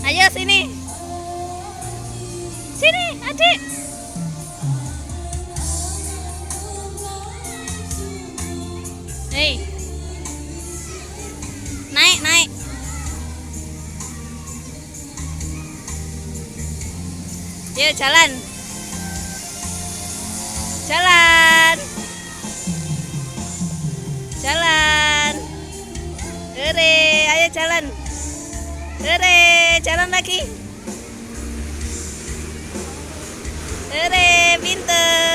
Ayo sini. Sini, adik. Hei. Naik, naik. Yuk jalan. Jalan. Jalan. Hore, ayo jalan. Hore, jalan lagi. Hore, pinter.